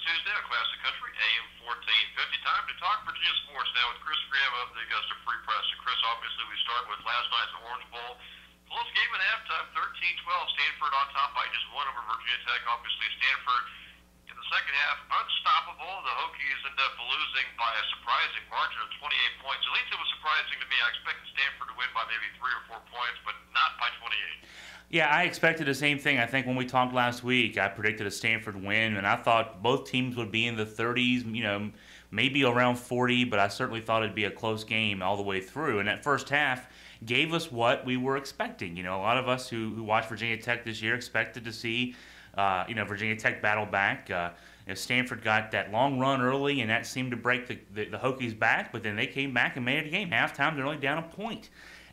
Tuesday across the country, AM 1450. Time to talk Virginia sports now with Chris Graham of the Augusta Free Press. And Chris, obviously we start with last night's Orange Bowl. Close game at halftime, 13-12. Stanford on top by just one over Virginia Tech. Obviously Stanford in the second half unstoppable. The Hokies end up losing by a surprising margin of 28 points. At least it was surprising to me. I expected Stanford to win by maybe 3 or 4 points, but not by 28. Yeah, I expected the same thing. I think when we talked last week, I predicted a Stanford win, and I thought both teams would be in the 30s, maybe around 40, but I certainly thought it'd be a close game all the way through. And that first half gave us what we were expecting. A lot of us who watched Virginia Tech this year expected to see, Virginia Tech battle back. Stanford got that long run early, and that seemed to break the Hokies back, but then they came back and made it a game. Halftime, they're only down a point.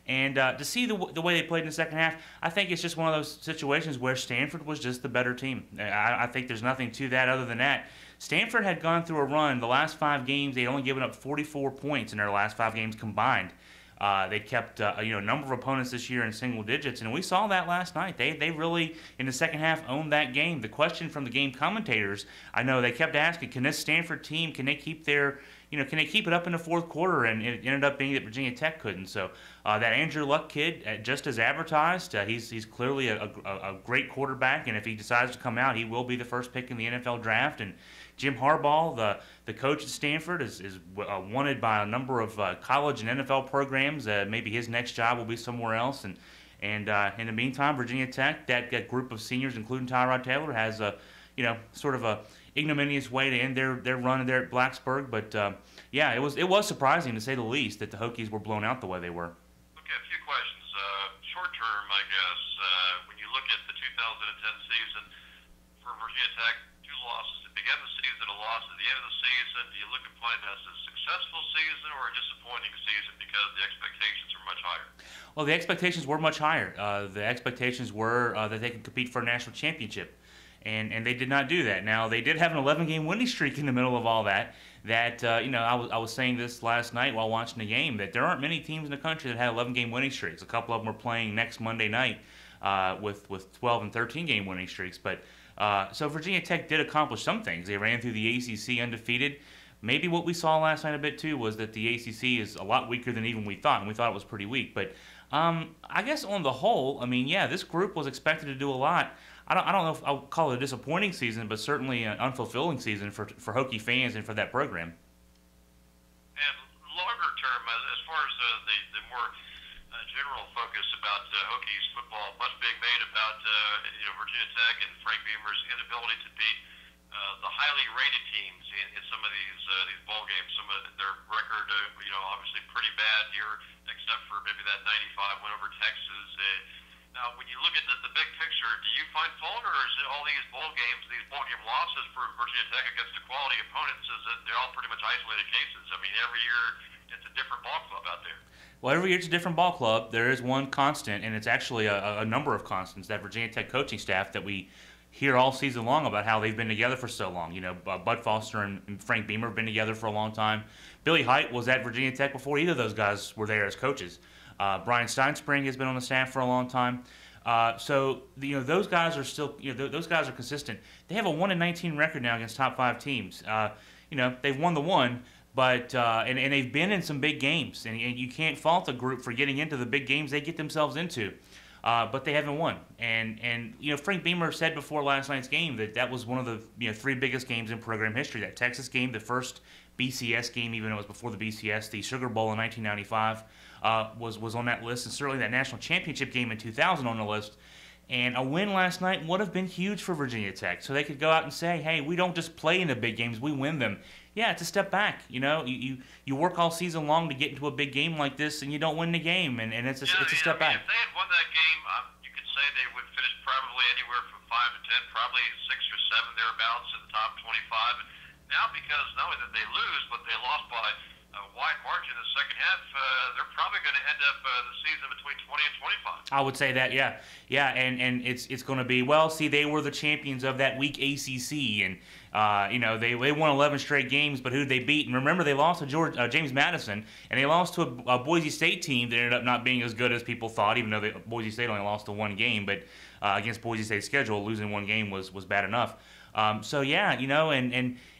And to see the way they played in the second half, I think it's just one of those situations where Stanford was just the better team. I think there's nothing to that other than that. Stanford had gone through a run. The last 5 games, they'd only given up 44 points in their last 5 games combined. They kept a number of opponents this year in single digits, and we saw that last night. They really, in the second half, owned that game. The question from the game commentators, I know they kept asking, can this Stanford team, can they keep their, can they keep it up in the fourth quarter? And it ended up being that Virginia Tech couldn't. So that Andrew Luck kid, just as advertised, he's clearly a great quarterback, and if he decides to come out, he will be the first pick in the NFL draft. And Jim Harbaugh, the coach at Stanford, is wanted by a number of college and NFL programs. Maybe his next job will be somewhere else. And in the meantime, Virginia Tech, that group of seniors, including Tyrod Taylor, has a sort of a ignominious way to end their run there at Blacksburg. But yeah, it was surprising to say the least that the Hokies were blown out the way they were. Okay, a few questions. Short term, I guess, when you look at the 2010 season for Virginia Tech, 2 losses to begin the season, a loss at the end of the season. Do you look upon it as a successful season or a disappointing season because the expectations are much higher? Well, the expectations were much higher. The expectations were that they could compete for a national championship. And they did not do that. Now, they did have an 11-game winning streak in the middle of all that. I was saying this last night while watching the game, that there aren't many teams in the country that had 11-game winning streaks. A couple of them are playing next Monday night with 12 and 13-game winning streaks. But so Virginia Tech did accomplish some things. They ran through the ACC undefeated. Maybe what we saw last night a bit too was that the ACC is a lot weaker than even we thought, and we thought it was pretty weak. But I guess on the whole, this group was expected to do a lot. I don't know if I'll call it a disappointing season, but certainly an unfulfilling season for Hokie fans and for that program. And longer term, as far as the more general focus about Hokies football, much being made about Virginia Tech and Frank Beamer's inability to beat the highly rated teams in some of these bowl games. Some of their record, obviously pretty bad here, except for maybe that 95 win over Texas. Now, when you look at the big picture, do you find fault, or is it all these bowl game losses for Virginia Tech against the quality opponents, is that they're all pretty much isolated cases? I mean, every year it's a different ball club out there. Well, every year it's a different ball club. There is one constant, and it's actually a number of constants, that Virginia Tech coaching staff that we hear all season long about how they've been together for so long. Bud Foster and Frank Beamer have been together for a long time. Billy Height was at Virginia Tech before either of those guys were there as coaches. Brian Steinspring has been on the staff for a long time. So those guys are still those guys are consistent. They have a 1-19 record now against top 5 teams. They've won the one, but and they've been in some big games, and you can't fault a group for getting into the big games they get themselves into. But they haven't won, and Frank Beamer said before last night's game that was one of the 3 biggest games in program history. That Texas game, the first BCS game, even though it was before the BCS, the Sugar Bowl in 1995 was on that list, and certainly that national championship game in 2000 on the list. And a win last night would have been huge for Virginia Tech, so they could go out and say, hey, we don't just play in the big games, we win them. Yeah, it's a step back. You work all season long to get into a big game like this, and you don't win the game, and it's a step back. If they had won that game, you could say they would finish probably anywhere from 5 to 10, probably 6 or 7 thereabouts in the top 25. And now, because not only did they lose, but they lost by a wide margin in the second half, they're probably going to end up the season between 20 and 25. I would say that, yeah, and it's going to be, well, see, they were the champions of that weak ACC, and they won 11 straight games, but who did they beat? And remember, they lost to James Madison, and they lost to a Boise State team that ended up not being as good as people thought, even though Boise State only lost to 1 game, but against Boise State's schedule, losing 1 game was bad enough. So yeah,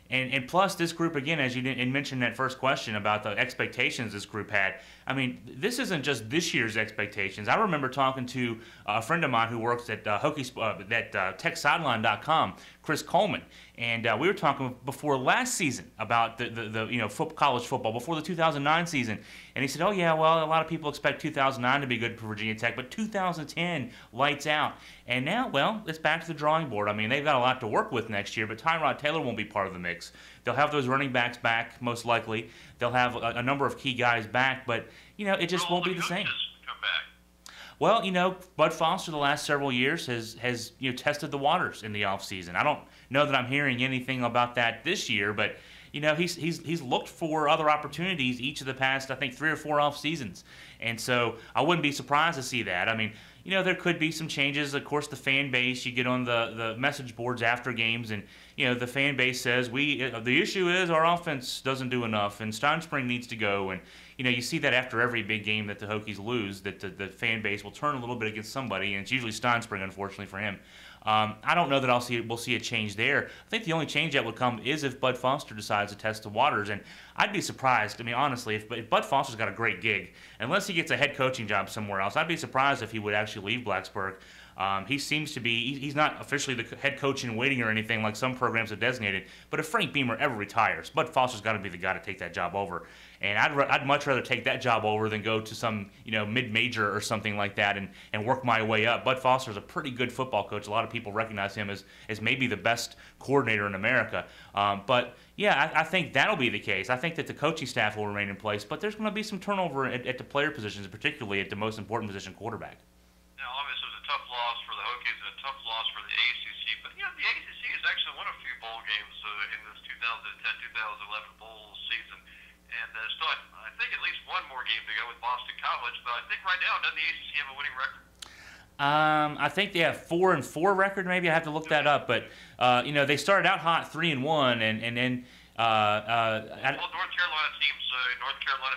and plus this group again, as you mentioned in that first question about the expectations this group had. I mean, this isn't just this year's expectations. I remember talking to a friend of mine who works at Hokies, at TechSideline.com, Chris Coleman, and we were talking before last season about the college football before the 2009 season, and he said, "Oh yeah, well, a lot of people expect 2009 to be good for Virginia Tech, but 2010 lights out." And now, well, it's back to the drawing board. I mean, they've got a lot to work with next year, but Tyrod Taylor won't be part of the mix. They'll have those running backs back, most likely. They'll have a number of key guys back, but, it just won't be the same. Come back. Well, Bud Foster the last several years has tested the waters in the offseason. I don't know that I'm hearing anything about that this year, but he's looked for other opportunities each of the past, I think, 3 or 4 off seasons. And so I wouldn't be surprised to see that. I mean, there could be some changes. Of course, the fan base, you get on the message boards after games, and the fan base says the issue is our offense doesn't do enough, and Steinspring needs to go. And you see that after every big game that the Hokies lose, that the fan base will turn a little bit against somebody, and it's usually Steinspring, unfortunately for him. I don't know that we'll see a change there. I think the only change that would come is if Bud Foster decides to test the waters, and I'd be surprised. I mean, honestly, if Bud Foster's got a great gig, unless he gets a head coaching job somewhere else, I'd be surprised if he would actually leave Blacksburg. He seems to be, he's not officially the head coach in waiting or anything like some programs have designated, but if Frank Beamer ever retires, Bud Foster's got to be the guy to take that job over. And I'd much rather take that job over than go to some mid-major or something like that and work my way up. Bud Foster's a pretty good football coach. A lot of people recognize him as maybe the best coordinator in America. But yeah, I think that'll be the case. I think that the coaching staff will remain in place, but there's going to be some turnover at the player positions, particularly at the most important position, quarterback. Now, obviously, it was a tough loss for the Hokies and a tough loss for the ACC, but the ACC has actually won a few bowl games in this 2010-2011 bowl season. And still, I think at least one more game to go with Boston College. But I think right now, doesn't the ACC have a winning record? I think they have 4-4 record. Maybe I have to look that up. But they started out hot 3-1, and then. North Carolina teams, North Carolina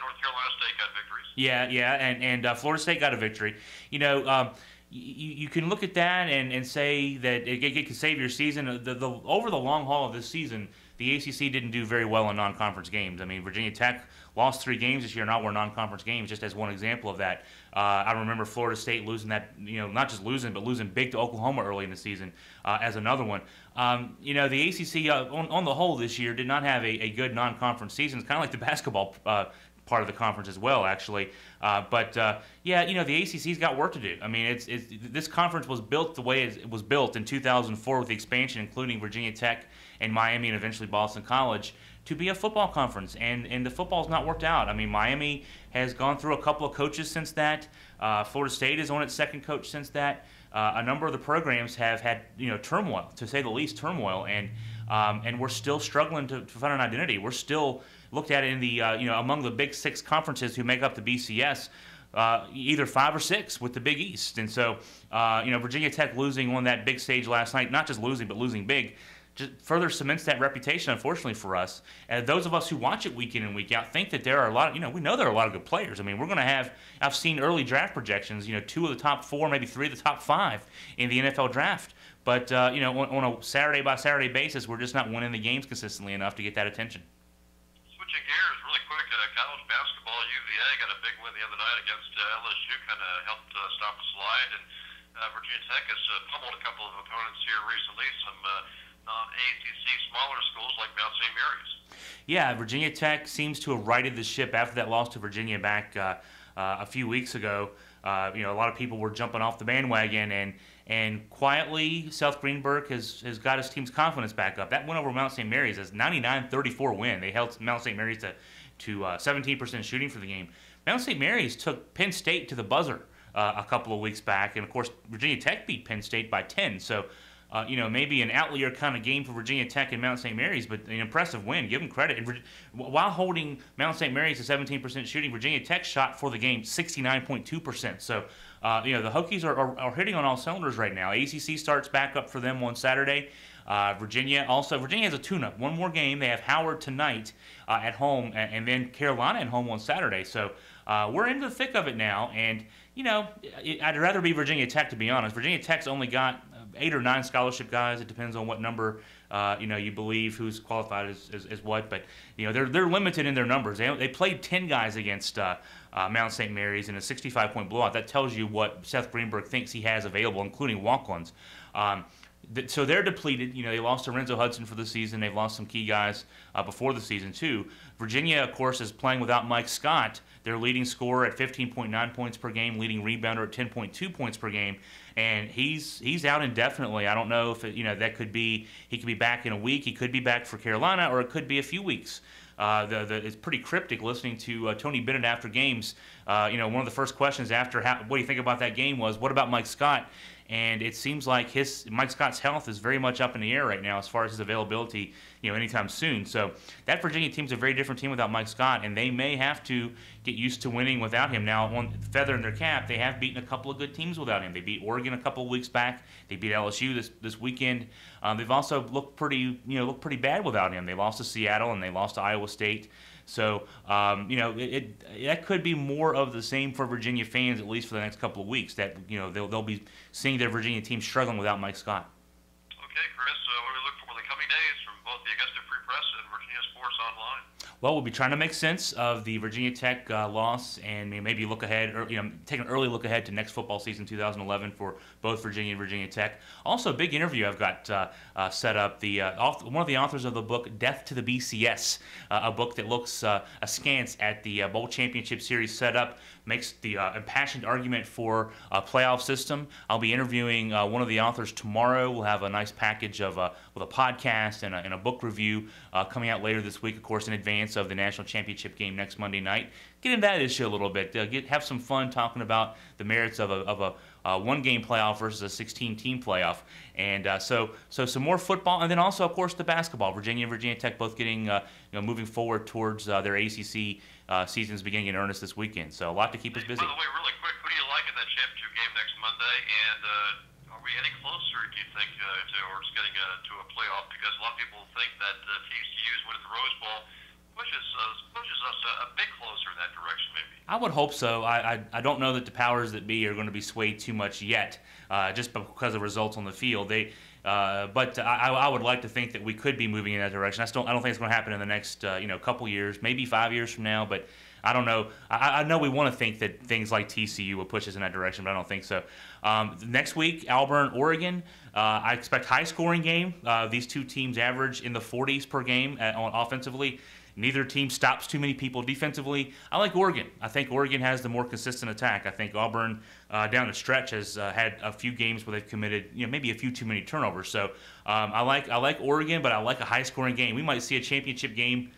State got victories. Yeah, and Florida State got a victory. You can look at that and say that it can save your season. Over the long haul of this season, the ACC didn't do very well in non-conference games. I mean, Virginia Tech lost 3 games this year, and all were non-conference games, just as one example of that. I remember Florida State losing that, not just losing, but losing big to Oklahoma early in the season as another one. The ACC, on the whole this year, did not have a good non-conference season. It's kind of like the basketball part of the conference as well, actually. But the ACC's got work to do. I mean, this conference was built the way it was built in 2004 with the expansion, including Virginia Tech and Miami and eventually Boston College, to be a football conference, and the football's not worked out. I mean, Miami has gone through a couple of coaches since that. Florida State is on its second coach since that. A number of the programs have had turmoil, to say the least, and we're still struggling to find an identity. We're still looked at in the among the big 6 conferences who make up the BCS. Either 5 or 6 with the Big East, and so Virginia Tech losing on that big stage last night, not just losing but losing big, just further cements that reputation, unfortunately for us. And those of us who watch it week in and week out think that there are a lot of, we know there are a lot of good players. I mean, we're going to have, I've seen early draft projections, 2 of the top 4, maybe 3 of the top 5 in the NFL draft. But, on a Saturday by Saturday basis, we're just not winning the games consistently enough to get that attention. Switching gears really quick, college basketball, UVA got a big win the other night against LSU, kind of helped stop a slide. And Virginia Tech has pummeled a couple of opponents here recently, some non-ACC smaller schools like Mount St. Mary's. Yeah, Virginia Tech seems to have righted the ship after that loss to Virginia back a few weeks ago. A lot of people were jumping off the bandwagon, and quietly, South Greenberg has got his team's confidence back up. That win over Mount St. Mary's is a 99-34 win. They held Mount St. Mary's to 17% shooting for the game. Mount St. Mary's took Penn State to the buzzer a couple of weeks back, and of course, Virginia Tech beat Penn State by 10. So, maybe an outlier kind of game for Virginia Tech and Mount St. Mary's, but an impressive win. Give them credit. And while holding Mount St. Mary's to 17% shooting, Virginia Tech shot for the game 69.2%. So, the Hokies are hitting on all cylinders right now. ACC starts back up for them on Saturday. Virginia has a tune-up. One more game. They have Howard tonight at home, and then Carolina at home on Saturday. So we're into the thick of it now. And, I'd rather be Virginia Tech, to be honest. Virginia Tech's only got 8 or 9 scholarship guys. It depends on what number you believe who's qualified as what, but they're limited in their numbers. They played 10 guys against Mount St. Mary's in a 65-point blowout. That tells you what Seth Greenberg thinks he has available, including walk-ons. So they're depleted. They lost to Renzo Hudson for the season. They've lost some key guys before the season too. Virginia, of course, is playing without Mike Scott, their leading scorer at 15.9 points per game, leading rebounder at 10.2 points per game, and he's out indefinitely. I don't know if that could be he could be back in a week. He could be back for Carolina, or it could be a few weeks. It's pretty cryptic listening to Tony Bennett after games. One of the first questions after what do you think about that game was, what about Mike Scott? And it seems like Mike Scott's health is very much up in the air right now as far as his availability, anytime soon. So that Virginia team's a very different team without Mike Scott, and they may have to get used to winning without him. Now, one feather in their cap, they have beaten a couple of good teams without him. They beat Oregon a couple of weeks back. They beat LSU this weekend. They've also looked pretty bad without him. They lost to Seattle and they lost to Iowa State. So, that could be more of the same for Virginia fans, at least for the next couple of weeks, that, they'll be seeing their Virginia team struggling without Mike Scott. Okay, Chris, what do we look for in the coming days from both the Augusta Free Press and Virginia Sports Online? Well, we'll be trying to make sense of the Virginia Tech loss and maybe look ahead, or take an early look ahead to next football season 2011 for both Virginia and Virginia Tech. Also, a big interview I've got set up. One of the authors of the book Death to the BCS, a book that looks askance at the bowl championship series setup, makes the impassioned argument for a playoff system. I'll be interviewing one of the authors tomorrow. We'll have a nice package of with a podcast and a book review coming out later this week, of course, in advance of the national championship game next Monday night. Get into that issue a little bit. Have some fun talking about the merits of a one-game playoff versus a 16-team playoff, and so some more football, and then also, of course, the basketball. Virginia and Virginia Tech both getting moving forward towards their ACC seasons beginning in earnest this weekend. So a lot to keep us busy. By the way, really quick, who do you like in that championship game next Monday? And are we getting closer, do you think, towards getting to a playoff? Because a lot of people think that TCU's winning the Rose Bowl pushes us a bit closer in that direction, maybe. I would hope so. I don't know that the powers that be are going to be swayed too much yet, just because of results on the field. But I would like to think that we could be moving in that direction. I don't think it's going to happen in the next couple years, maybe 5 years from now. But I don't know. I know we want to think that things like TCU will push us in that direction, but I don't think so. Next week, Auburn, Oregon. I expect high-scoring game. These two teams average in the 40s per game offensively. Neither team stops too many people defensively. I like Oregon. I think Oregon has the more consistent attack. I think Auburn, down the stretch, has had a few games where they've committed, maybe a few too many turnovers. So I like Oregon, but I like a high-scoring game. We might see a championship game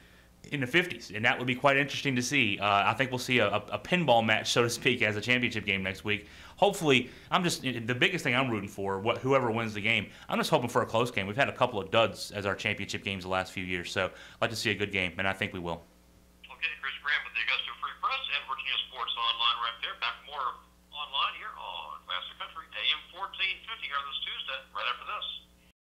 in the 50s, and that would be quite interesting to see. I think we'll see a pinball match, so to speak, as a championship game next week. Hopefully, the biggest thing I'm rooting for, whoever wins the game, I'm just hoping for a close game. We've had a couple of duds as our championship games the last few years, so I'd like to see a good game, and I think we will. Okay, Chris Graham with the Augusta Free Press and Virginia Sports Online right there. Back for more online here on Classic Country, AM 1450 here on this Tuesday, right after this.